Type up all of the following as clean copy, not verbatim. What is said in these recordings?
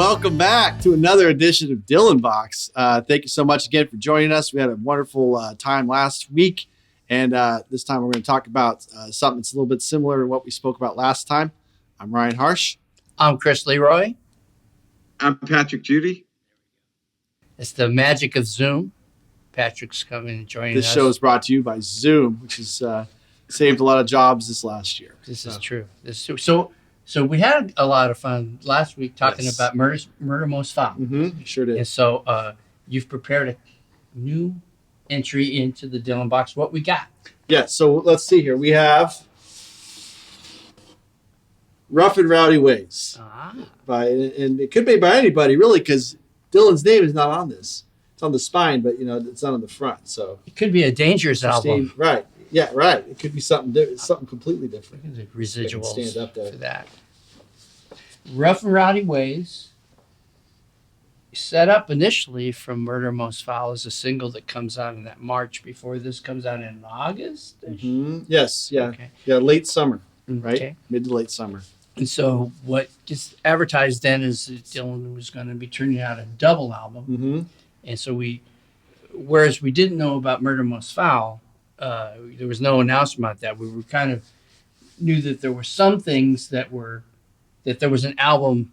welcome back to another edition of Dylan Box. Thank you so much again for joining us. We had a wonderful time last week, and this time we're going to talk about something that's a little bit similar to what we spoke about last time. I'm Ryan Harsch. I'm Chris LeRoy. I'm Patrick Judy. It's the magic of Zoom. Patrick's coming and joining us. This show is brought to you by Zoom, which has saved a lot of jobs this last year. This is true. So we had a lot of fun last week talking about Murder Most Foul. Mm-hmm, sure did. And so you've prepared a new entry into the Dylan Box. What we got? Yeah, so let's see here. We have Rough and Rowdy Ways. And it could be by anybody, really, because Dylan's name is not on this. It's on the spine, but, it's not on the front. So it could be a Dangerous album. Right. Yeah, right. It could be something completely different. Residuals stand up there. for that. Rough and Rowdy Ways, set up initially from Murder Most Foul as a single that comes out in that March before this comes out in August. Mm-hmm. Yes, yeah. Okay. Yeah, late summer, right? Okay. Mid to late summer. And so what gets advertised then is that Dylan was going to be turning out a double album. Mm-hmm. And so whereas we didn't know about Murder Most Foul, there was no announcement about that. We were kind of knew that there were some things that there was an album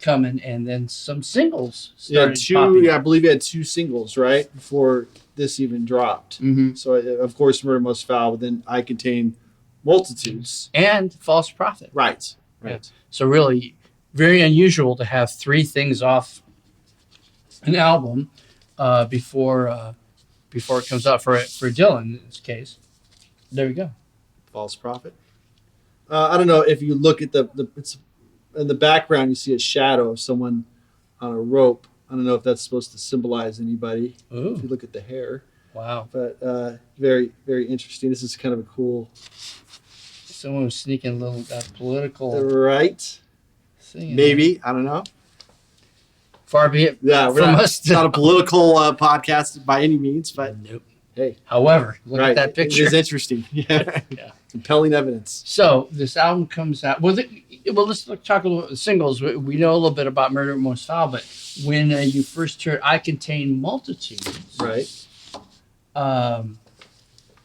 coming, and then some singles started popping. I believe he had 2 singles, right, before this even dropped. Mm-hmm. So, of course, Murder Most Foul, but then I Contain Multitudes. And False Prophet. Right. Yeah. So really very unusual to have 3 things off an album before it comes out for Dylan in this case. There we go. False Prophet. I don't know if you look at it's in the background, you see a shadow of someone on a rope. I don't know if that's supposed to symbolize anybody. Ooh. If you look at the hair. Wow. But very, very interesting. This is kind of a cool. Someone was sneaking a little political. Right. Thing. Maybe. I don't know. Far be it from us. It's not a political podcast by any means, but nope. Hey. However, look at that picture. It is interesting. Yeah. Yeah. Compelling evidence. So this album comes out. Well, let's talk a little about the singles. We know a little bit about Murder Most Foul, but when you first heard "I Contain Multitudes," right?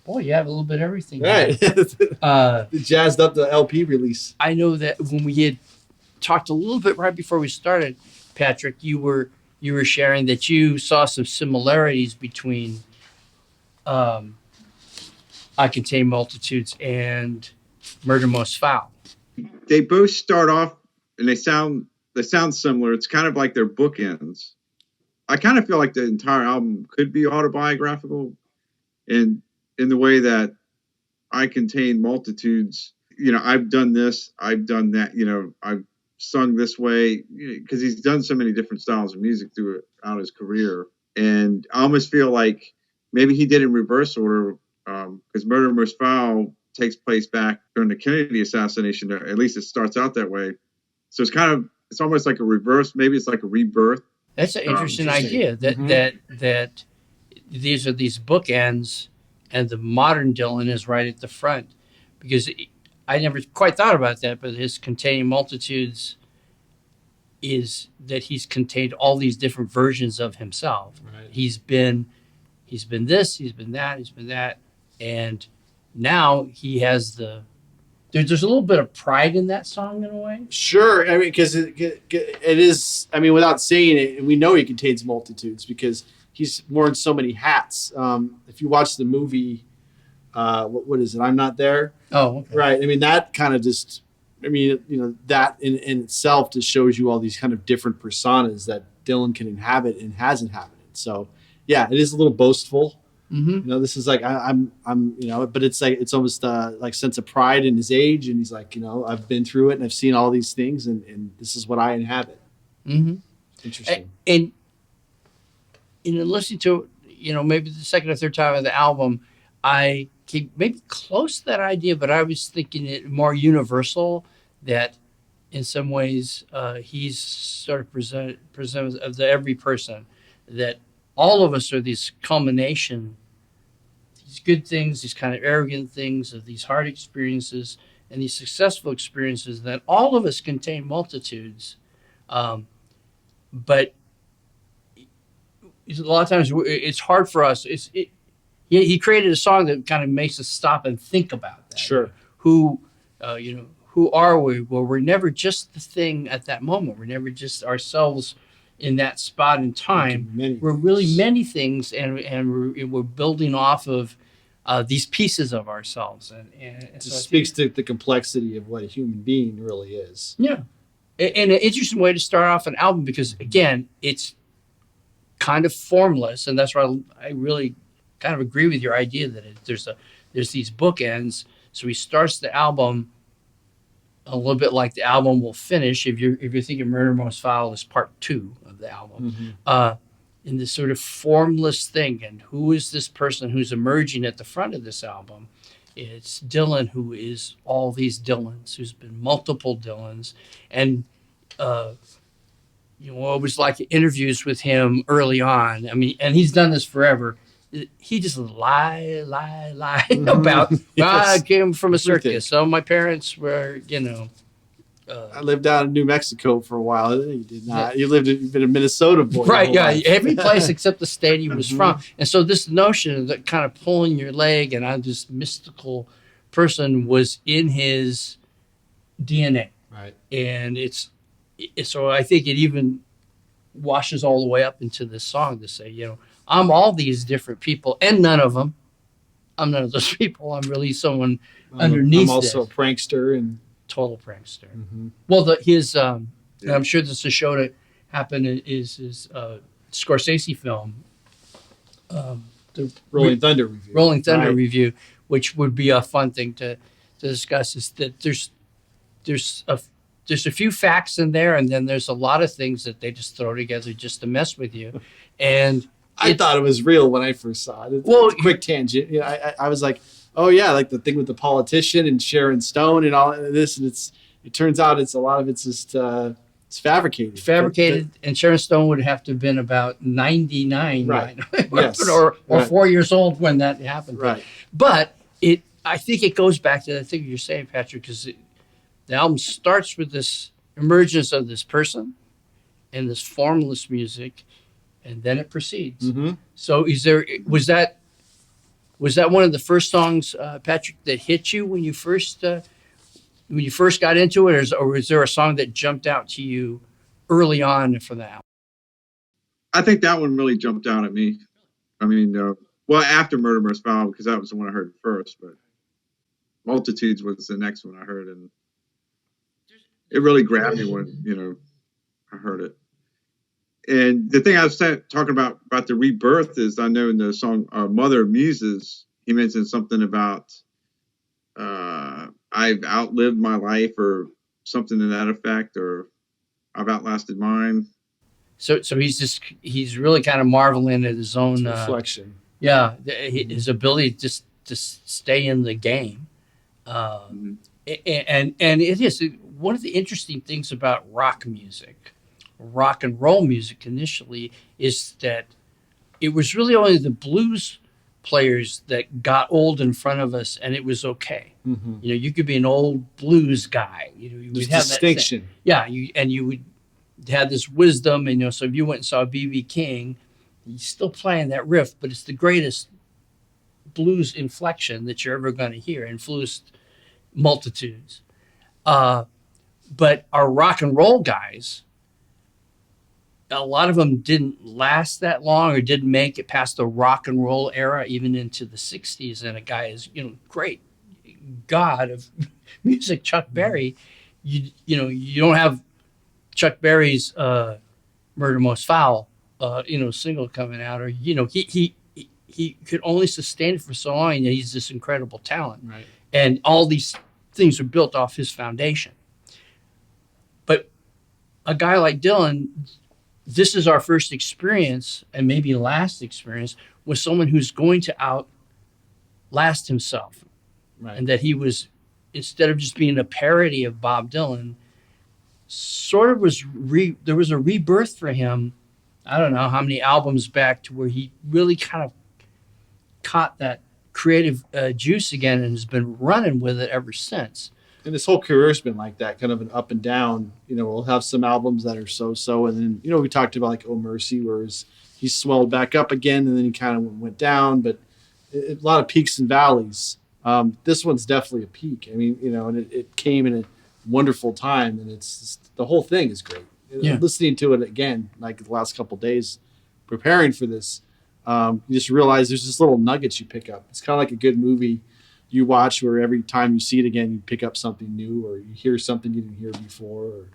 Boy, you have a little bit of everything. Right. Jazzed up the LP release. I know that when we had talked a little bit right before we started, Patrick, you were sharing that you saw some similarities between I Contain Multitudes and Murder Most Foul. They both start off and they sound similar. It's kind of like their bookends. I kind of feel like the entire album could be autobiographical in the way that I Contain Multitudes. I've done this, I've done that, I've sung this way, because he's done so many different styles of music throughout his career. And I almost feel like maybe he did it in reverse order, because Murder Most Foul takes place back during the Kennedy assassination. At least it starts out that way. So it's almost like a reverse. Maybe it's like a rebirth. That's an interesting idea that these are these bookends, and the modern Dylan is right at the front, because I never quite thought about that. But his Containing Multitudes is that he's contained all these different versions of himself. Right. He's been this, he's been that, and now he has there's a little bit of pride in that song in a way. Sure. I mean, because it is, without saying it, we know he contains multitudes because he's worn so many hats. If you watch the movie, what is it? I'm Not There. Oh, okay. Right. That kind of just, that in itself just shows you all these kind of different personas that Dylan can inhabit and has inhabited. So, yeah, it is a little boastful. Mm-hmm. This is like I'm but it's like it's almost like sense of pride in his age, and he's like, I've been through it and I've seen all these things, and this is what I inhabit. Mm-hmm. Interesting. And listening to maybe the second or third time of the album, I came maybe close to that idea, but I was thinking it more universal, that in some ways he's sort of present of every person, that all of us are these culmination, these good things, these kind of arrogant things, of these hard experiences and these successful experiences, that all of us contain multitudes. but a lot of times it's hard for us. He created a song that kind of makes us stop and think about that. Sure. Who, who are we? Well, we're never just the thing at that moment. We're never just ourselves in that spot in time. We're really many things, and we're building off of these pieces of ourselves. And it just speaks to the complexity of what a human being really is. Yeah. And an interesting way to start off an album, because again, it's kind of formless, and that's why I really kind of agree with your idea that there's these bookends. So he starts the album a little bit like the album will finish. If you're thinking Murder Most Foul is part 2 of the album, in this sort of formless thing, and who is this person who's emerging at the front of this album? It's Dylan, who is all these Dylans, who's been multiple Dylans, and it was like interviews with him early on. I mean, and he's done this forever. He just lie about, I came from a circus. So my parents were, I lived out in New Mexico for a while. You did not. Yeah. You've been a Minnesota boy. Right, yeah. Life. Every place except the state he was from. And so this notion of that kind of pulling your leg and I'm this mystical person was in his DNA. Right. And so I think it even washes all the way up into this song to say, I'm all these different people, and I'm none of those people. I'm really someone underneath. I'm also a prankster and total prankster. Well, I'm sure this is show to happen is Scorsese film, the Rolling Thunder review. Rolling Thunder review, which would be a fun thing to discuss. Is that there's a few facts in there, and then there's a lot of things that they just throw together just to mess with you, and. I thought it was real when I first saw it. It's a quick tangent. I was like, oh yeah, like the thing with the politician and Sharon Stone and all this, and it turns out a lot of it's just it's fabricated. And Sharon Stone would have to have been about 99, right? Yes. or 4 years old when that happened, right? But I think it goes back to the thing you're saying, Patrick, because the album starts with this emergence of this person and this formless music. And then it proceeds. So, was that one of the first songs, Patrick, that hit you when you first got into it, or was there a song that jumped out to you early on from the album? I think that one really jumped out at me. I mean, after Murder Most Foul, because that was the one I heard first, but Multitudes was the next one I heard, and it really grabbed me when I heard it. And the thing I was talking about the rebirth is, I know in the song Mother of Muses, he mentioned something about I've outlived my life or something to that effect, or I've outlasted mine. So he's really kind of marveling at his own reflection. Yeah, his ability just to stay in the game. And it is one of the interesting things about rock and roll music initially, is that it was really only the blues players that got old in front of us, and it was okay. You could be an old blues guy. You would have distinction. You would have this wisdom, and so if you went and saw B.B. King, he's still playing that riff, but it's the greatest blues inflection that you're ever going to hear. Influenced multitudes, but our rock and roll guys, a lot of them didn't last that long, or didn't make it past the rock and roll era, even into the 60s. And a guy is, great god of music, Chuck Berry. You don't have Chuck Berry's Murder Most Foul, single coming out, or he could only sustain it for so long, and he's this incredible talent, right? And all these things are built off his foundation. But a guy like Dylan, this is our first experience, and maybe last experience, with someone who's going to outlast himself. Right. And that he was, instead of just being a parody of Bob Dylan, sort of there was a rebirth for him. I don't know how many albums back, to where he really kind of caught that creative juice again, and has been running with it ever since. And his whole career's been like that, kind of an up and down. We'll have some albums that are so-so, and then we talked about like "Oh Mercy," where he's swelled back up again, and then he kind of went down. But a lot of peaks and valleys. This one's definitely a peak. I mean, and it came in a wonderful time, and it's the whole thing is great. Yeah. Listening to it again, like the last couple of days, preparing for this, you just realize there's just little nuggets you pick up. It's kind of like a good movie you watch where every time you see it again, you pick up something new, or you hear something you didn't hear before, or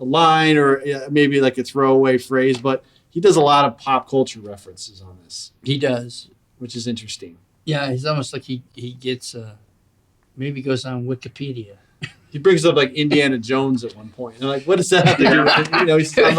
a line, or maybe like a throwaway phrase. But he does a lot of pop culture references on this. He does, which is interesting. Yeah, he's almost like he gets maybe goes on Wikipedia. He brings up like Indiana Jones at one point. And like, what does that have to do with it? He said,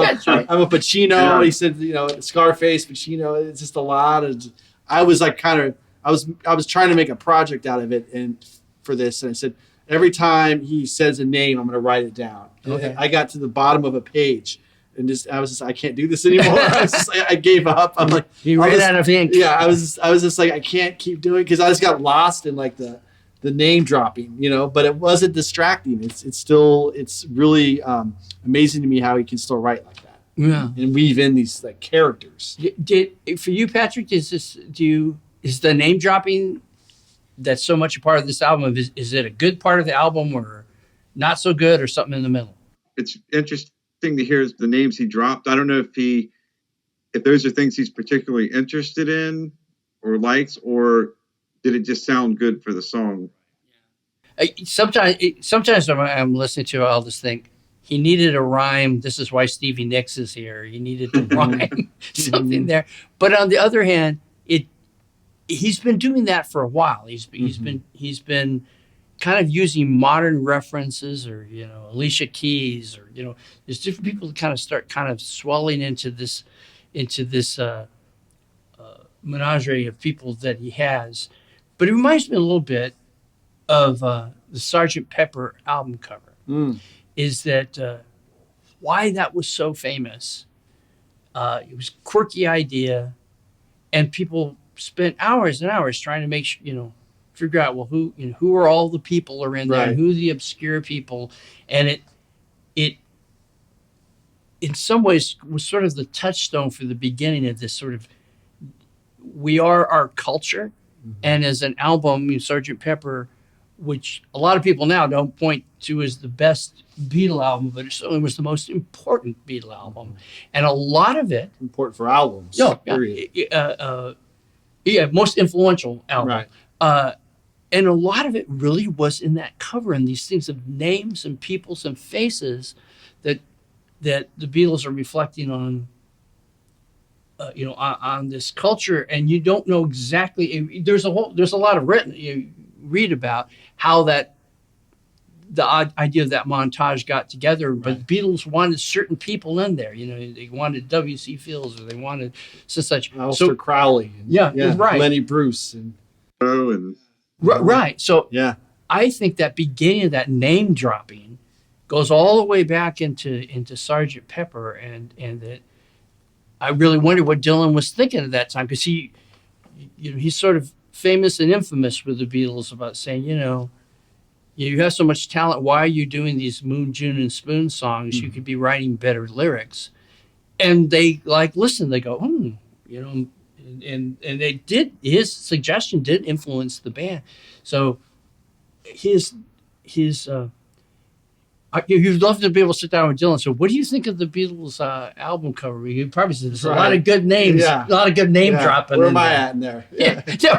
I'm a Pacino. Yeah. He said, Scarface, Pacino. It's just a lot of. I was like I was trying to make a project out of it and for this, and I said every time he says a name, I'm going to write it down. Okay. I got to the bottom of a page, and I was just I can't do this anymore. I gave up. I'm like, you ran out of ink. Yeah, I was just like I can't keep doing because I just got lost in like the name dropping, but it wasn't distracting. It's really amazing to me how he can still write like that. Yeah, and weave in these like characters. For you, Patrick, is the name dropping that's so much a part of this album? Is it a good part of the album or not so good or something in the middle? It's interesting to hear the names he dropped. I don't know if those are things he's particularly interested in or likes, or did it just sound good for the song? Sometimes when I'm listening to it, I'll just think he needed a rhyme. This is why Stevie Nicks is here. He needed to rhyme something there. But on the other hand, he's been doing that for a while. He's been kind of using modern references, or Alicia Keys, or there's different people that kind of start kind of swelling into this menagerie of people that he has. But it reminds me a little bit of the Sgt. Pepper album cover. Is that why that was so famous? It was a quirky idea, and people spent hours and hours trying to make figure out who are all the people are in there, and who are the obscure people, and it in some ways was sort of the touchstone for the beginning of this sort of we are our culture. And as an album, Sgt. Pepper, which a lot of people now don't point to as the best Beatle album, but it certainly was the most important Beatle album. And a lot of it... Important for albums. Most influential album. Right. And a lot of it really was in that cover and these things of names and peoples and faces that the Beatles are reflecting on. On this culture, and you don't know exactly. There's a lot of written you read about how the idea of that montage got together. But the Beatles wanted certain people in there. They wanted W.C. Fields, or they wanted such. Aleister Crowley. Right. Lenny Bruce right. So yeah, I think that beginning of that name dropping goes all the way back into Sgt. Pepper, and that. I really wonder what Dylan was thinking at that time, because he's sort of famous and infamous with the Beatles about saying, you have so much talent. Why are you doing these Moon, June, and Spoon songs? You could be writing better lyrics. And they listen. They go, and they did. His suggestion did influence the band. So his you'd love to be able to sit down with Dylan. So, what do you think of the Beatles album cover? You probably said there's a lot of good names, a lot of good name dropping. Where am I at in there?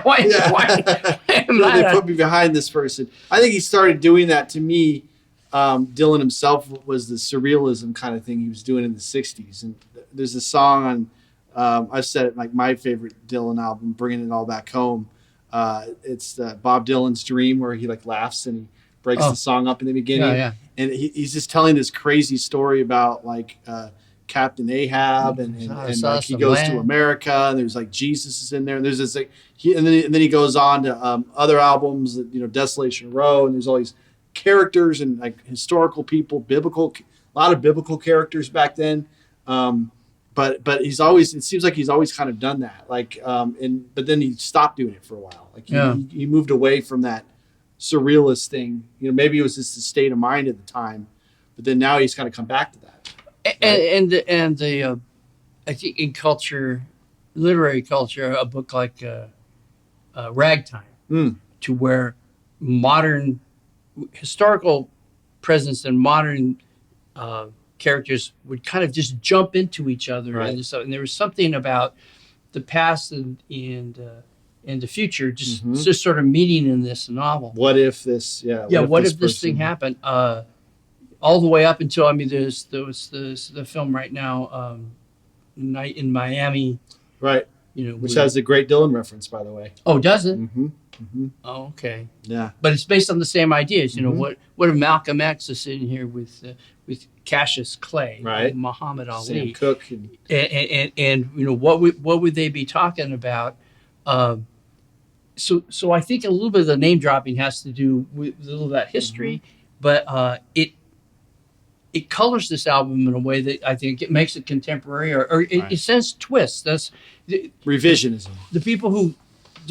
Why they put me behind this person? I think he started doing that to me. Dylan himself was the surrealism kind of thing he was doing in the '60s, and there's a song on. I've said it, like my favorite Dylan album, "Bringing It All Back Home." It's Bob Dylan's Dream, where he laughs and he breaks the song up in the beginning. And he's just telling this crazy story about Captain Ahab and he goes to America, and there's Jesus is in there, and there's this and then he goes on to other albums, Desolation Row, and there's all these characters and historical people, a lot of biblical characters back then. But it seems like he's always kind of done that. But then he stopped doing it for a while. He moved away from that surrealist thing. You know, maybe it was just a state of mind at the time, but then now he's kind of come back to that. Right? And the I think in culture, literary culture, a book like Ragtime, to where modern historical presence and modern characters would kind of just jump into each other, right. And there was something about the past and the future just sort of meeting in this novel. What if this? What if this thing happened? All the way up until there's the film right now, Night in Miami, right? You know, which has a great Dylan reference, by the way. Oh, does it? Mm-hmm. Mm-hmm. Oh, okay. Yeah, but it's based on the same ideas. You know, what if Malcolm X is sitting here with Cassius Clay, right? Muhammad Ali, Sam Cooke, and you know what would they be talking about? So I think a little bit of the name dropping has to do with a little of that history, but it colors this album in a way that I think it makes it contemporary, or it sends twists. That's revisionism. The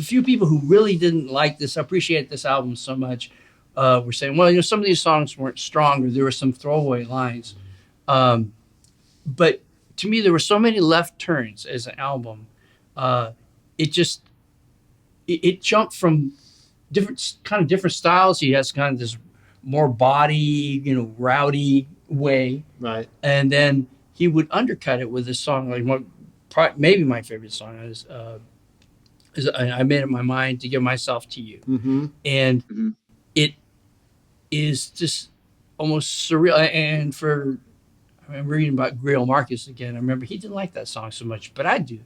few people who really didn't appreciate this album so much, were saying, well, you know, some of these songs weren't strong, or there were some throwaway lines. But to me, there were so many left turns as an album. It jumped from different styles. He has kind of this more body, you know, rowdy way, right? And then he would undercut it with a song like maybe my favorite song is I Made Up My Mind to Give Myself to You, and it is just almost surreal. And I'm reading about Greil Marcus again. I remember he didn't like that song so much, but I do,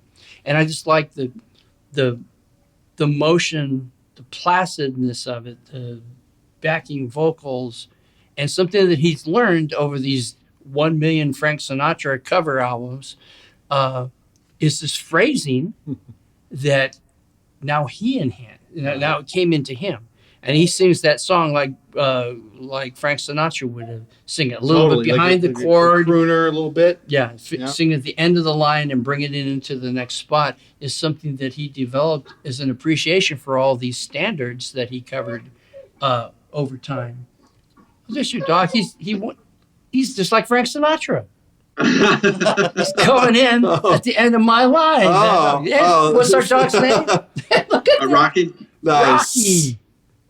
and I just like the motion, the placidness of it, the backing vocals, and something that he's learned over these 1 million Frank Sinatra cover albums is this phrasing that now he enhanced. Now it came into him, and he sings that song like Frank Sinatra would have sing it a little bit behind the chord, crooner a little bit. Yeah, sing at the end of the line and bring it into the next spot is something that he developed as an appreciation for all these standards that he covered over time. There's your dog. He's just like Frank Sinatra. He's going in at the end of my line. What's our dog's name? Look at Rocky. Nice.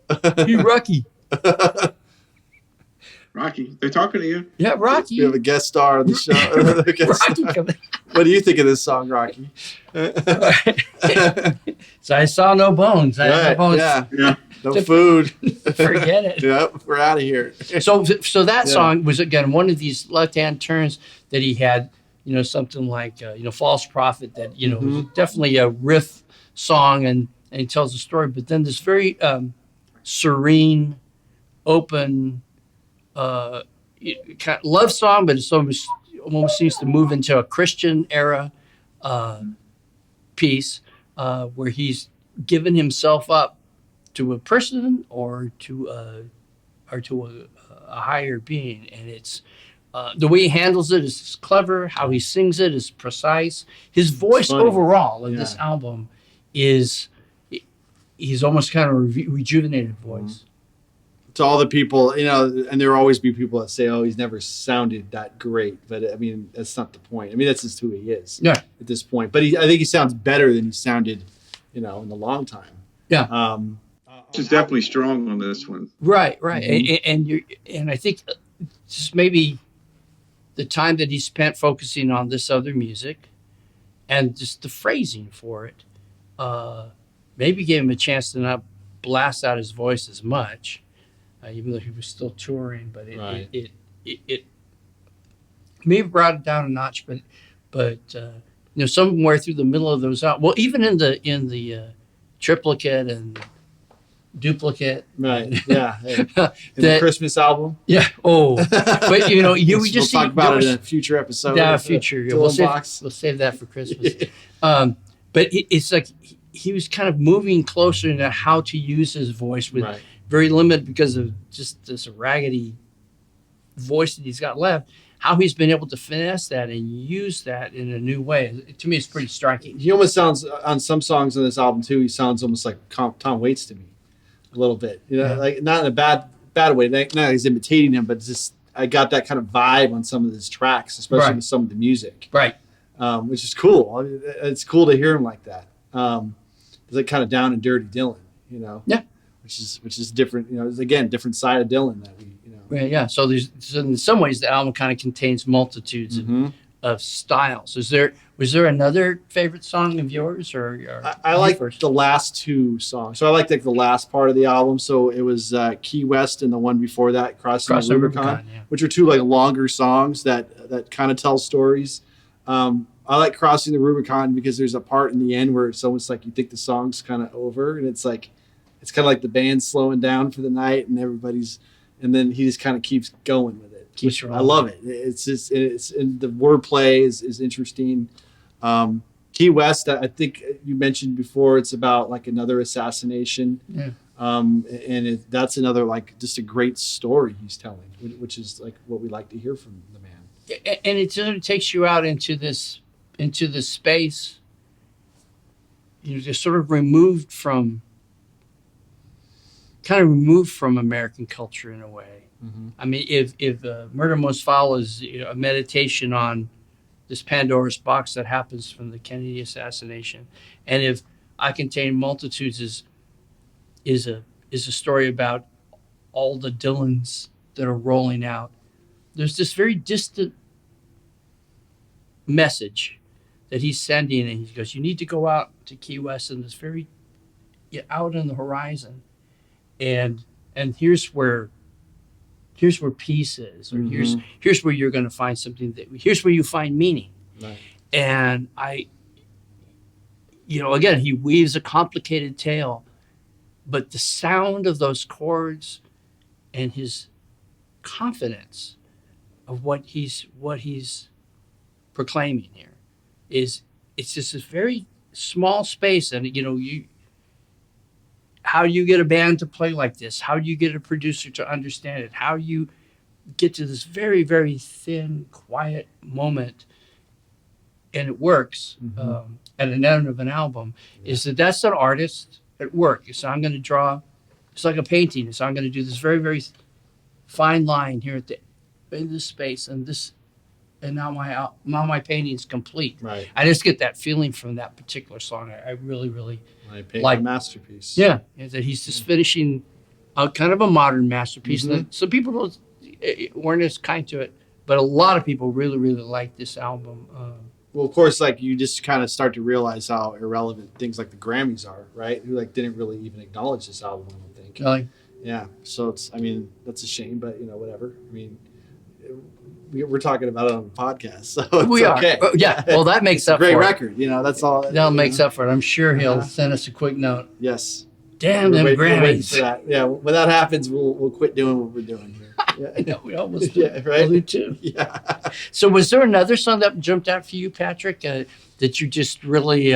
Rocky. Rocky. They're talking to you. Yeah, Rocky. We have a guest star on the show. Rocky. What do you think of this song, Rocky? So I saw no bones. I had no bones. Yeah. No food. Forget it. Yep, we're out of here. So that song was, again, one of these left-hand turns that he had, you know, something like, False Prophet that, you know, was definitely a riff song and he tells a story. But then this very serene, open, kind of love song, but it's almost seems to move into a Christian era piece where he's given himself up to a person or to a higher being, and it's the way he handles it is clever. How he sings it is precise. His voice overall in this album he's almost kind of a rejuvenated voice. To all the people, you know, and there will always be people that say, "Oh, he's never sounded that great," but I mean, that's not the point. I mean, that's just who he is at this point. But I think he sounds better than he sounded, you know, in a long time. Yeah. Which is definitely strong on this one. Right. And I think just maybe the time that he spent focusing on this other music and just the phrasing for it, maybe gave him a chance to not blast out his voice as much, even though he was still touring. But it maybe brought it down a notch. But somewhere through the middle of those out, well, even in the triplicate and duplicate, right? Yeah, the Christmas album. Yeah. Oh, but you know, we'll talk about it in a future episode. Yeah, future. We'll save that for Christmas. But it's like he was kind of moving closer into how to use his voice with very limited because of just this raggedy voice that he's got left. How he's been able to finesse that and use that in a new way, to me, it's pretty striking. He almost sounds, on some songs on this album too, he sounds almost like Tom Waits to me. a little bit. You know, Yeah. like not in a bad way. Not that he's imitating him, but just I got that kind of vibe on some of his tracks, especially Right. with some of the music, Right. which is cool. I mean, it's cool to hear him like that. It's like kind of down and dirty Dylan, you know. Yeah. Which is different. You know, it's again different side of Dylan that we, you know. Right, yeah. So in some ways the album kind of contains multitudes of styles. Was there another favorite song of yours or I you like first? the last two songs. So I like the last part of the album. So it was Key West and the one before that, Crossing the Rubicon, yeah. which are two like longer songs that kind of tell stories. I like Crossing the Rubicon because there's a part in the end where it's almost like you think the song's kind of over, and it's kind of like the band's slowing down for the night, and and then he just kind of keeps going with it. Keeps rolling. I love it. And the wordplay is interesting. Key West, I think you mentioned before, it's about like another assassination. Yeah. And that's another like just a great story he's telling, which is like what we like to hear from the man. And it sort of takes you out into this space. You're just sort of removed from American culture in a way. I mean, if Murder Most Foul is a meditation on this Pandora's box that happens from the Kennedy assassination, and if I Contain Multitudes is a story about all the Dylans that are rolling out, there's this very distant message that he's sending, and he goes, "You need to go out to Key West, and it's very out on the horizon, and here's where peace is, or here's where you're going to find something here's where you find meaning." Right. And again, he weaves a complicated tale, but the sound of those chords and his confidence of what he's proclaiming here it's just a very small space. And how do you get a band to play like this? How do you get a producer to understand it? How do you get to this very, very thin, quiet moment, and it works at an end of an album? Is that's an artist at work. So I'm going to draw, it's like a painting. So I'm going to do this very, very fine line here in this space, and now my painting is complete. Right. I just get that feeling from that particular song. I really, really like a masterpiece. Yeah, that he's just finishing a kind of a modern masterpiece. That some people weren't as kind to it, but a lot of people really, really like this album. Well, of course, like you just kind of start to realize how irrelevant things like the Grammys are, right? Who like didn't really even acknowledge this album, I don't think. Really? Yeah. So that's a shame, but whatever. I mean, we're talking about it on the podcast, so it's We are. okay. Yeah. Well, that makes up great for record. That's all. That makes up for it. I'm sure he'll send us a quick note. Yes. Damn We're them waiting Grammys. for that. Yeah. When that happens, we'll quit doing what we're doing here. Yeah. I know, we almost do. Yeah. Right. We do too. Yeah. So was there another song that jumped out for you, Patrick, that you just really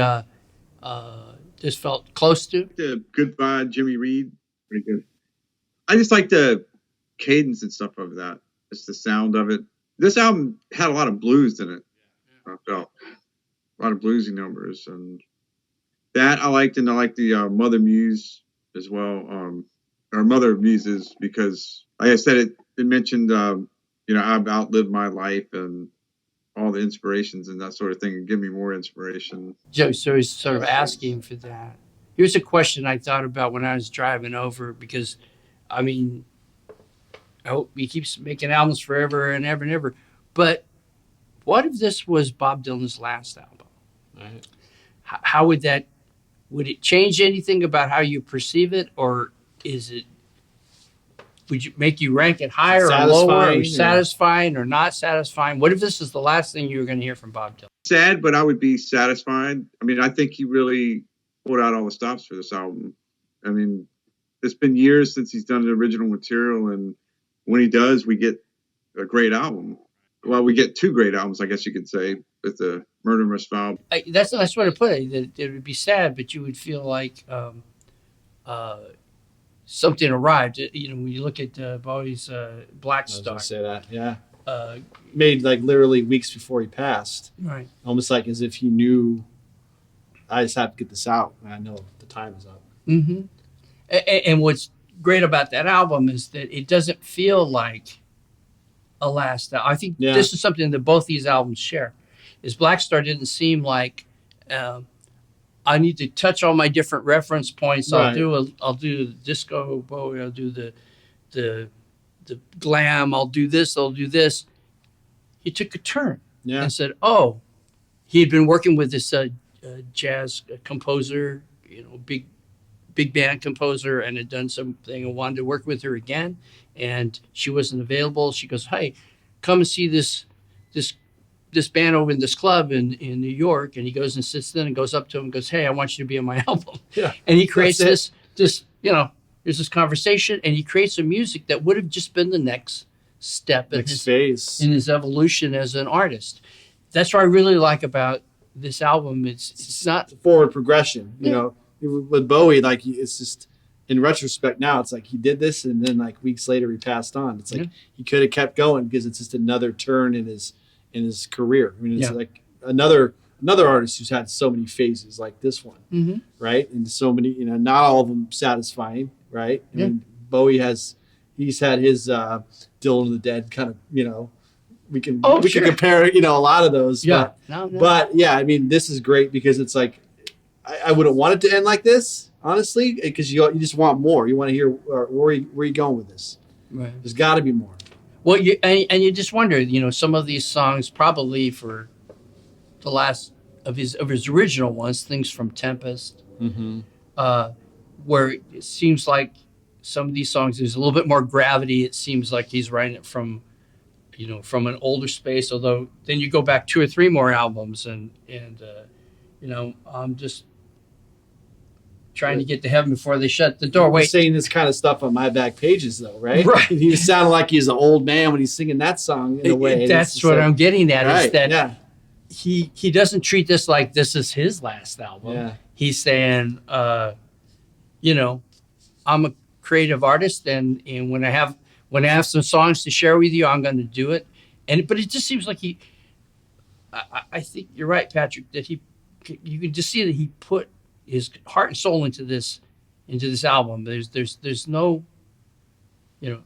just felt close to? The Goodbye Jimmy Reed, pretty good. I just like the cadence and stuff of that. Just the sound of it. This album had a lot of blues in it. I felt a lot of bluesy numbers, and that I liked, and I liked the Mother Muse as well, or Mother Muses, because, like I said, it mentioned I've outlived my life and all the inspirations and that sort of thing, and give me more inspiration. Joe, so he's sort of asking for that. Here's a question I thought about when I was driving over, because, I mean, I hope he keeps making albums forever and ever and ever. But what if this was Bob Dylan's last album? Right. How would it change anything about how you perceive it? Or would you make you rank it higher or lower, or satisfying or not satisfying? What if this is the last thing you were going to hear from Bob Dylan? Sad, but I would be satisfied. I mean, I think he really pulled out all the stops for this album. I mean, it's been years since he's done the original material, and when he does, we get a great album. Well, we get two great albums, I guess you could say, with the Murder Most Foul. That's a nice way to put it. That it would be sad, but you would feel like something arrived. When you look at Bowie's Black Star. I was gonna say that. Yeah. Made like literally weeks before he passed. Right. Almost like as if he knew, I just have to get this out, and I know the time is up. Mm-hmm. And what's great about that album is that it doesn't feel like a last album. I think this is something that both these albums share. Is Black Star didn't seem like I need to touch all my different reference points. Right. I'll do the disco Bowie. I'll do the glam. I'll do this. I'll do this. He took a turn and said, "Oh, he had been working with this jazz composer, big band composer, and had done something and wanted to work with her again, and she wasn't available. She goes, "Hey, come and see this band over in this club in New York." And he goes and sits there and goes up to him and goes, "Hey, I want you to be on my album." Yeah. And he creates this there's this conversation, and he creates some music that would have just been the next step in his evolution as an artist. That's what I really like about this album. It's not forward progression, you know. With Bowie, like, it's just, in retrospect now, it's like he did this and then like weeks later he passed on. It's like he could have kept going because it's just another turn in his career. I mean, it's like another artist who's had so many phases like this one, right? And so many, not all of them satisfying, right? I mean, Bowie he's had his Dylan of the Dead kind of, we can compare, a lot of those. Yeah. But yeah, I mean, this is great because it's like, I wouldn't want it to end like this, honestly, because you just want more. You want to hear where are you going with this. Right. There's got to be more. Well, you just wonder, some of these songs probably for the last of his original ones, things from Tempest, where it seems like some of these songs there's a little bit more gravity. It seems like he's writing it from an older space. Although then you go back 2 or 3 more albums and I'm just trying to get to heaven before they shut the door. Wait, saying this kind of stuff on My Back Pages, though, right? Right. He sounded like he's an old man when he's singing that song in a way. That's what I'm getting at. Right. Is that he doesn't treat this like this is his last album. Yeah. He's saying, I'm a creative artist, and when I have some songs to share with you, I'm going to do it. But it just seems like I think you're right, Patrick, that you can just see that he put his heart and soul into this album. There's no, there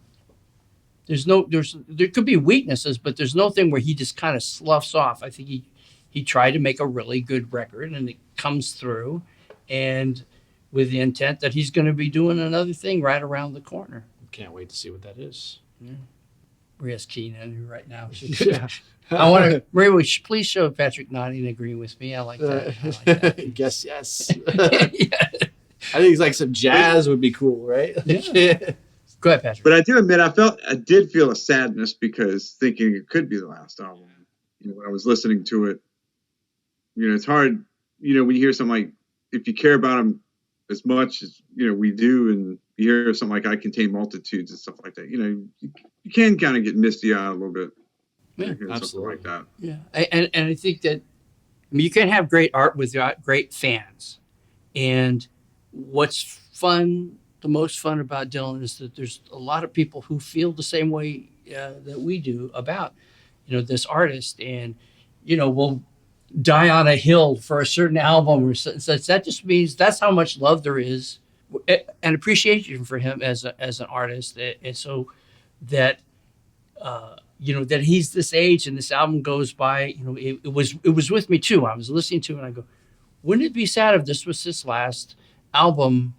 could be weaknesses, but there's no thing where he just kind of sloughs off. I think he tried to make a really good record, and it comes through, and with the intent that he's going to be doing another thing right around the corner. Can't wait to see what that is. Yeah. Maria's keen on you right now. Yeah. I want to, Maria, would you please show Patrick nodding and agreeing with me? I like that. I guess yes. I think it's like some jazz would be cool, right? Yeah. Go ahead, Patrick. But I do admit, I did feel a sadness because thinking it could be the last album. When I was listening to it, it's hard. When you hear something like, if you care about him as much as we do, and you hear something like "I Contain Multitudes" and stuff like that, you can kind of get misty eyed a little bit. Yeah, absolutely. Something like that. Yeah, and I think that you can have great art with great fans, and what's fun, the most fun about Dylan is that there's a lot of people who feel the same way that we do about this artist, and will die on a hill for a certain album or such. That just means that's how much love there is and appreciation for him as an artist, and so that that he's this age and this album goes by. It was with me too. I was listening to it and I go, wouldn't it be sad if this was his last album?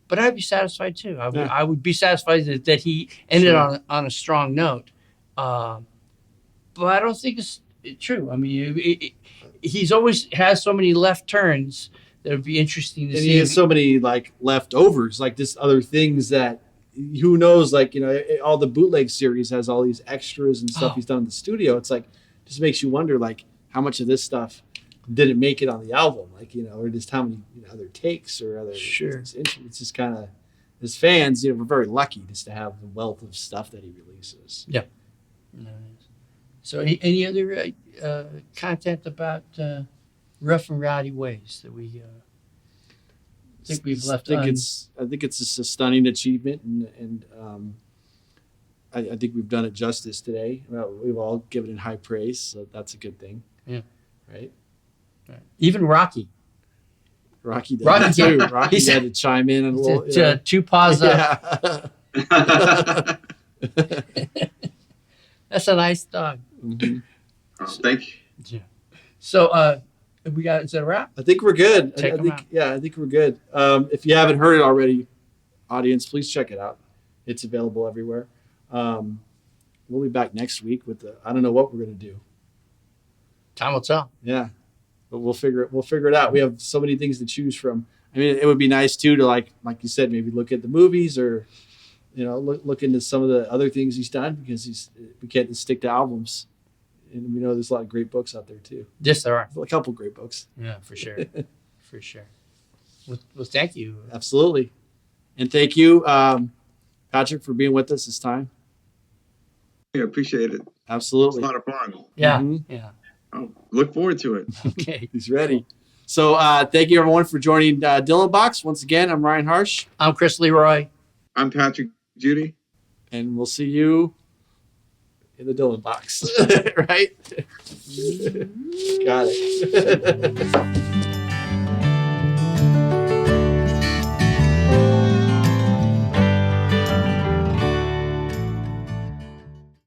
But I'd be satisfied too. I would be satisfied that he ended on a strong note. But I don't think it's true. I mean, he's always has so many left turns that would be interesting to see. And he has so many like leftovers, like just other things that who knows, like, all the bootleg series has all these extras and stuff he's done in the studio. It's like, just makes you wonder, like, how much of this stuff didn't make it on the album, like, or just how many other takes or other. Sure. It's just kind of, as fans, we're very lucky just to have the wealth of stuff that he releases. Yeah. So any other content about Rough and Rowdy Ways that we think we've left? I think it's just a stunning achievement, and I think we've done it justice today. Well, we've all given it high praise, so that's a good thing. Yeah. Right. Even Rocky. Rocky did Rocky it too. did. Rocky He had to chime in a little. Two paws up. Yeah. That's a nice dog. Mm-hmm. Oh, thank you. Yeah. So, we got, is that a wrap? I think we're good. Check I 'em think, out. yeah, I think we're good. If you haven't heard it already, audience, please check it out. It's available everywhere. We'll be back next week with I don't know what we're going to do. Time will tell. Yeah, but we'll figure it out. We have so many things to choose from. I mean, it would be nice too to like you said, maybe look at the movies or, look into some of the other things he's done because we can't just stick to albums. And we know there's a lot of great books out there too. Yes, there are. A couple great books. Yeah, for sure. For sure. Well, thank you. Absolutely. And thank you, Patrick, for being with us this time. Yeah, appreciate it. It's Absolutely. a lot of fun. Yeah. Mhm. Yeah. Oh, look forward to it. Okay. He's ready. So thank you, everyone, for joining Dylan Box. Once again, I'm Ryan Harsch. I'm Chris LeRoy. I'm Patrick Judy. And we'll see you in the Dylan Box. Right? Got it.